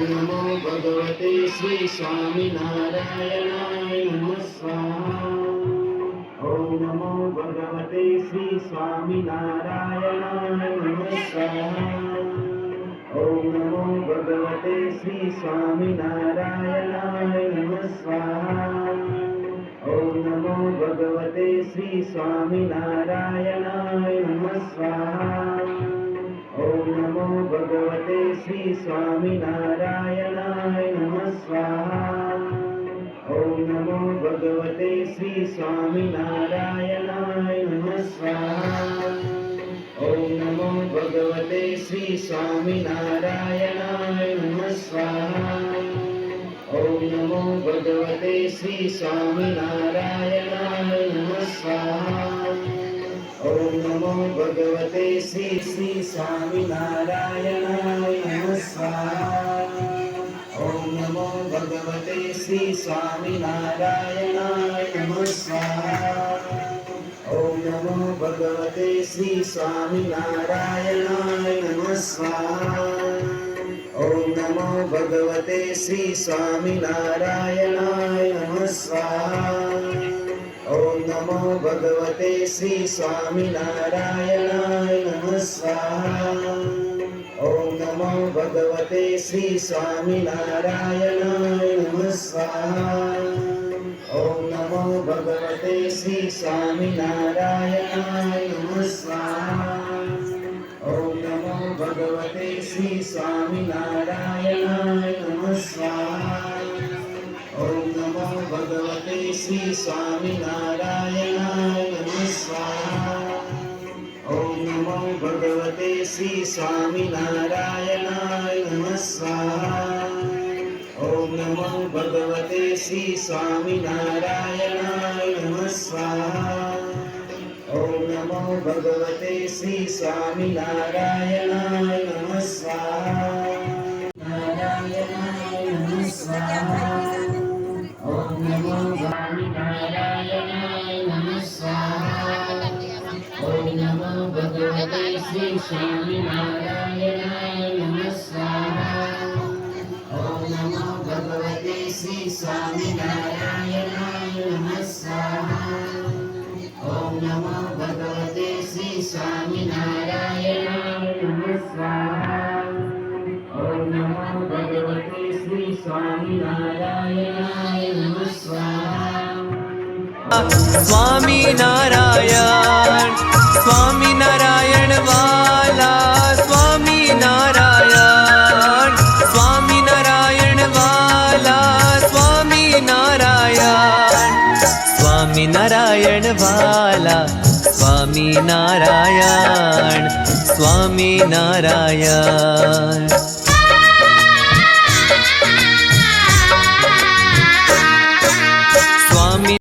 नमो भगवते श्री स्वामिनारायणाय नमः स्वाहा। ओम नमो भगवते श्री स्वामिनारायणाय नमः स्वाहा। ओम नमो भगवते श्री स्वामिनारायणाय नमः स्वाहा। ओम नमो भगवते श्री स्वामिनारायणाय नमः स्वाहा। ओम नमो भगवते श्री स्वामिनारायणाय नमः स्वाहा। ओम नमो भगवते श्री स्वामिनारायणाय नमः स्वाहा। ओम नमो भगवते श्री स्वामिनारायणाय नमः स्वाहा। ओम नमो भगवते श्री स्वामिनारायणाय नमः स्वाहा। ओम नमो भगवते श्री स्वामिनारायणाय नमः स्वाहा। ओम नमो भगवते श्री स्वामिनारायणाय नमः स्वाहा। ओम नमो भगवते श्री स्वामिनारायणाय नमः स्वाहा। ओम नमो भगवते श्री स्वामिनारायणाय नमः स्वाहा। ओम नमो भगवते श्री स्वामिनारायणाय नमः स्वाहा। ओम नमो भगवते श्री स्वामिनारायणाय नमः स्वाहा। ओम नमो भगवते श्री स्वामिनारायणाय नमः स्वाहा। ओम नमो भगवते श्री स्वामिनारायणाय नमः स्वाहा। ओम नमो भगवते श्री स्वामिनारायणाय नमः स्वाहा। ओम नमो भगवते श्री स्वामिनारायणाय नमः स्वाहा। ओम नमो भगवते श्री स्वामिनारायणाय नमः स्वाहा। ओम नमो भगवते श्री स्वामिनारायणाय नमः स्वाहा। नारायणाय नमः स्वाहा। ओम नमो स्वामिनारायणाय नमः स्वाहा। ओम नमो भगवते श्री स्वामिनारायणाय नमः स्वाहा। ओम नमो भगवते श्री स्वामिनारायणाय नमः स्वाहा। ओम नमो भगवते श्री स्वामिनारायणाय नमः स्वाहा। ओम नमो भगवते श्री स्वामिनारायणाय नमः स्वाहा। स्वामी नारायण स्वामी नारायण वाला स्वामी नारायण स्वामी नारायण वाला स्वामी नारायण स्वामी नारायण वाला स्वामी नारायण स्वामी नारायण।